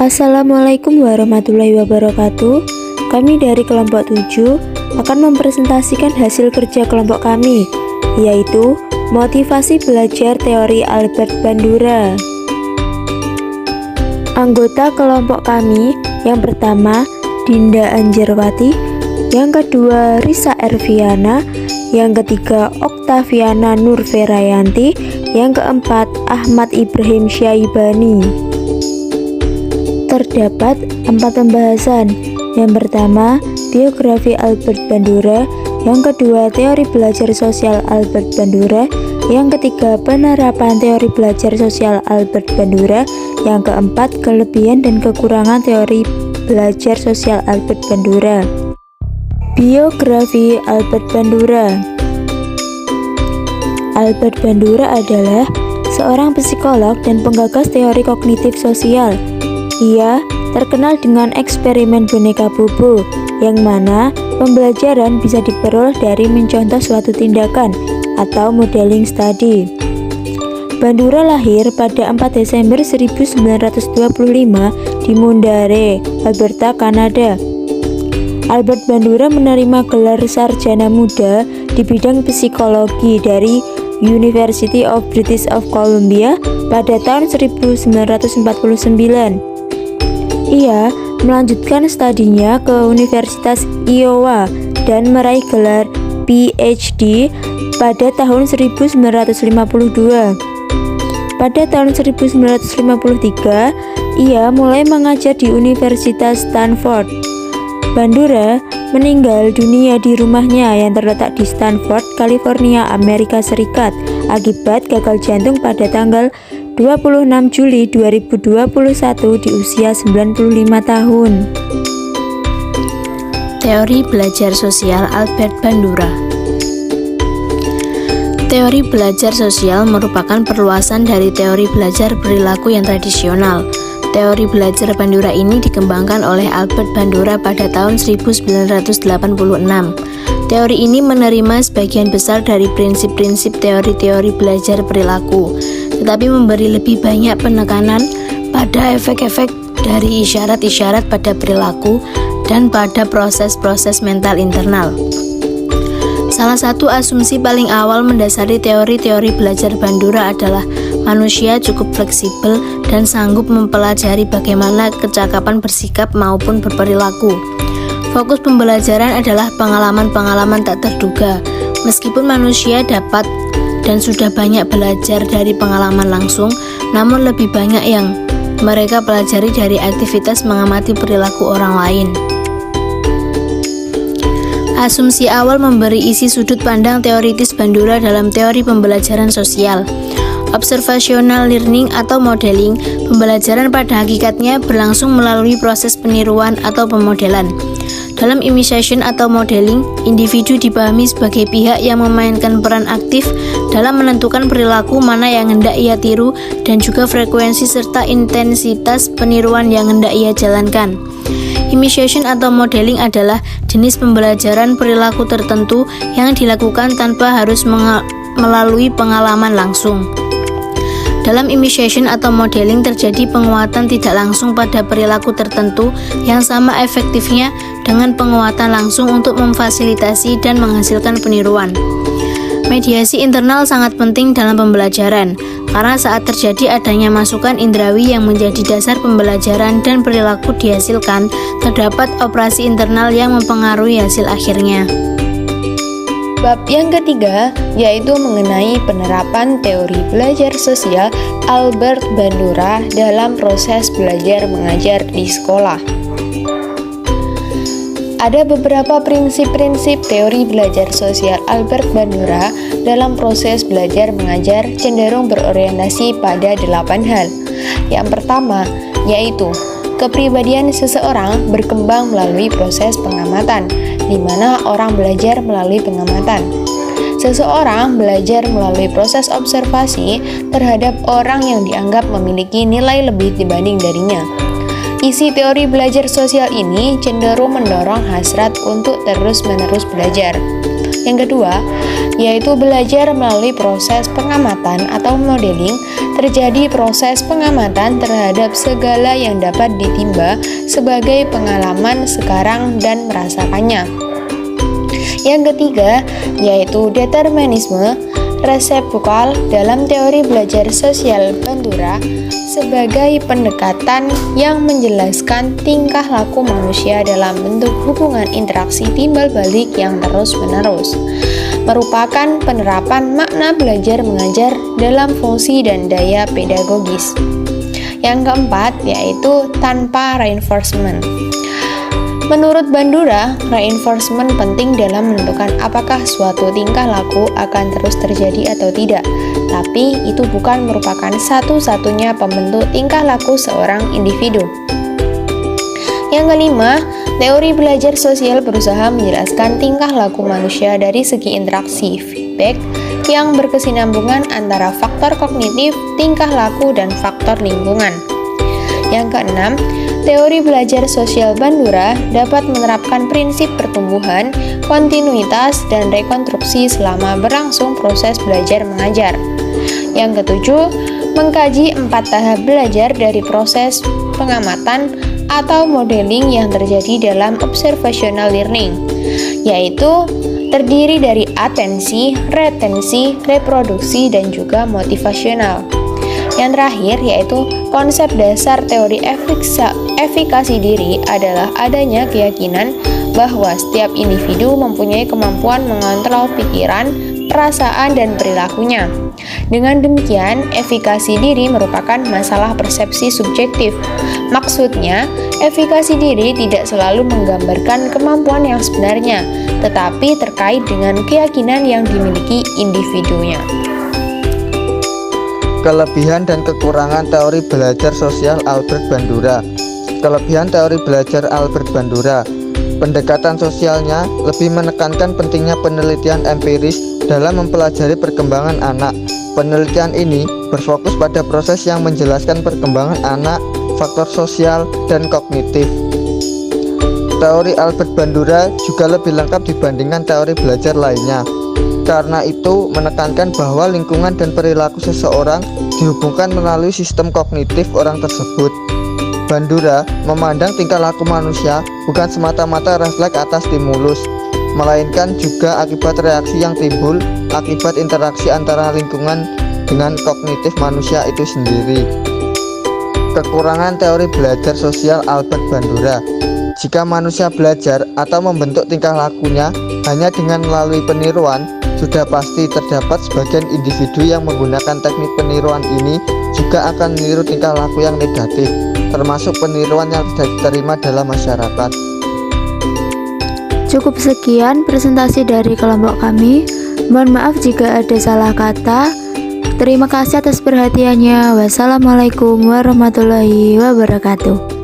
Assalamualaikum warahmatullahi wabarakatuh. Kami dari kelompok 7 akan mempresentasikan hasil kerja kelompok kami, yaitu motivasi belajar teori Albert Bandura. Anggota kelompok kami yang pertama Dinda Anjarwati, yang kedua Risa Erviana, yang ketiga Oktaviana Nurverayanti, yang keempat Ahmad Ibrahim Syaibani. Terdapat 4 pembahasan. Yang pertama, biografi Albert Bandura, yang kedua, teori belajar sosial Albert Bandura, yang ketiga, penerapan teori belajar sosial Albert Bandura, yang keempat, kelebihan dan kekurangan teori belajar sosial Albert Bandura. Biografi Albert Bandura. Albert Bandura adalah seorang psikolog dan penggagas teori kognitif sosial. Ia terkenal dengan eksperimen boneka bobo, yang mana pembelajaran bisa diperoleh dari mencontoh suatu tindakan atau modeling study. Bandura lahir pada 4 Desember 1925 di Mundare, Alberta, Kanada. Albert Bandura menerima gelar sarjana muda di bidang psikologi dari University of British of Columbia pada tahun 1949. Ia melanjutkan studinya ke Universitas Iowa dan meraih gelar PhD pada tahun 1952. Pada tahun 1953, ia mulai mengajar di Universitas Stanford. Bandura meninggal dunia di rumahnya yang terletak di Stanford, California, Amerika Serikat akibat gagal jantung pada tanggal 26 Juli 2021 di usia 95 tahun. Teori belajar sosial Albert Bandura. Teori belajar sosial merupakan perluasan dari teori belajar perilaku yang tradisional. Teori belajar Bandura ini dikembangkan oleh Albert Bandura pada tahun 1986. Teori ini menerima sebagian besar dari prinsip-prinsip teori-teori belajar perilaku, tetapi memberi lebih banyak penekanan pada efek-efek dari isyarat-isyarat pada perilaku dan pada proses-proses mental internal. Salah satu asumsi paling awal mendasari teori-teori belajar Bandura adalah manusia cukup fleksibel dan sanggup mempelajari bagaimana kecakapan bersikap maupun berperilaku. Fokus pembelajaran adalah pengalaman-pengalaman tak terduga. Meskipun manusia dapat dan sudah banyak belajar dari pengalaman langsung, namun lebih banyak yang mereka pelajari dari aktivitas mengamati perilaku orang lain. Asumsi awal memberi isi sudut pandang teoritis Bandura dalam teori pembelajaran sosial. Observational learning atau modeling, pembelajaran pada hakikatnya berlangsung melalui proses peniruan atau pemodelan. Dalam imitation atau modeling, individu dipahami sebagai pihak yang memainkan peran aktif dalam menentukan perilaku mana yang hendak ia tiru dan juga frekuensi serta intensitas peniruan yang hendak ia jalankan. Imitation atau modeling adalah jenis pembelajaran perilaku tertentu yang dilakukan tanpa harus melalui pengalaman langsung. Dalam imitation atau modeling terjadi penguatan tidak langsung pada perilaku tertentu yang sama efektifnya dengan penguatan langsung untuk memfasilitasi dan menghasilkan peniruan. Mediasi internal sangat penting dalam pembelajaran, karena saat terjadi adanya masukan indrawi yang menjadi dasar pembelajaran dan perilaku dihasilkan, terdapat operasi internal yang mempengaruhi hasil akhirnya. Bab yang ketiga yaitu mengenai penerapan teori belajar sosial Albert Bandura dalam proses belajar mengajar di sekolah. Ada beberapa prinsip-prinsip teori belajar sosial Albert Bandura dalam proses belajar mengajar cenderung berorientasi pada 8 hal. Yang pertama yaitu kepribadian seseorang berkembang melalui proses pengamatan, di mana orang belajar melalui pengamatan. Seseorang belajar melalui proses observasi terhadap orang yang dianggap memiliki nilai lebih dibanding darinya. Isi teori belajar sosial ini cenderung mendorong hasrat untuk terus-menerus belajar. Yang kedua, yaitu belajar melalui proses pengamatan atau modeling. Terjadi proses pengamatan terhadap segala yang dapat ditimba sebagai pengalaman sekarang dan merasakannya. Yang ketiga, yaitu determinisme resepukal dalam teori belajar sosial Bandura sebagai pendekatan yang menjelaskan tingkah laku manusia dalam bentuk hubungan interaksi timbal balik yang terus-menerus, merupakan penerapan makna belajar mengajar dalam fungsi dan daya pedagogis. Yang keempat, yaitu tanpa reinforcement. Menurut Bandura, reinforcement penting dalam menentukan apakah suatu tingkah laku akan terus terjadi atau tidak, tapi itu bukan merupakan satu-satunya pembentuk tingkah laku seorang individu. Yang kelima, teori belajar sosial berusaha menjelaskan tingkah laku manusia dari segi interaksi feedback yang berkesinambungan antara faktor kognitif, tingkah laku, dan faktor lingkungan. Yang keenam, teori belajar sosial Bandura dapat menerapkan prinsip pertumbuhan, kontinuitas, dan rekonstruksi selama berlangsung proses belajar mengajar. Yang ketujuh, mengkaji 4 tahap belajar dari proses pengamatan atau modeling yang terjadi dalam observational learning, yaitu terdiri dari atensi, retensi, reproduksi, dan juga motivasional. Yang terakhir, yaitu konsep dasar teori efikasi diri adalah adanya keyakinan bahwa setiap individu mempunyai kemampuan mengontrol pikiran, perasaan, dan perilakunya. Dengan demikian, efikasi diri merupakan masalah persepsi subjektif. Maksudnya, efikasi diri tidak selalu menggambarkan kemampuan yang sebenarnya, tetapi terkait dengan keyakinan yang dimiliki individunya. Kelebihan dan kekurangan teori belajar sosial Albert Bandura. Kelebihan teori belajar Albert Bandura: pendekatan sosialnya lebih menekankan pentingnya penelitian empiris dalam mempelajari perkembangan anak. Penelitian ini berfokus pada proses yang menjelaskan perkembangan anak, faktor sosial, dan kognitif. Teori Albert Bandura juga lebih lengkap dibandingkan teori belajar lainnya. Karena itu, menekankan bahwa lingkungan dan perilaku seseorang dihubungkan melalui sistem kognitif orang tersebut. Bandura memandang tingkah laku manusia bukan semata-mata refleks atas stimulus, melainkan juga akibat reaksi yang timbul akibat interaksi antara lingkungan dengan kognitif manusia itu sendiri. Kekurangan teori belajar sosial Albert Bandura: jika manusia belajar atau membentuk tingkah lakunya hanya dengan melalui peniruan, sudah pasti terdapat sebagian individu yang menggunakan teknik peniruan ini juga akan meniru tingkah laku yang negatif, termasuk peniruan yang tidak diterima dalam masyarakat. Cukup sekian presentasi dari kelompok kami. Mohon maaf jika ada salah kata. Terima kasih atas perhatiannya. Wassalamualaikum warahmatullahi wabarakatuh.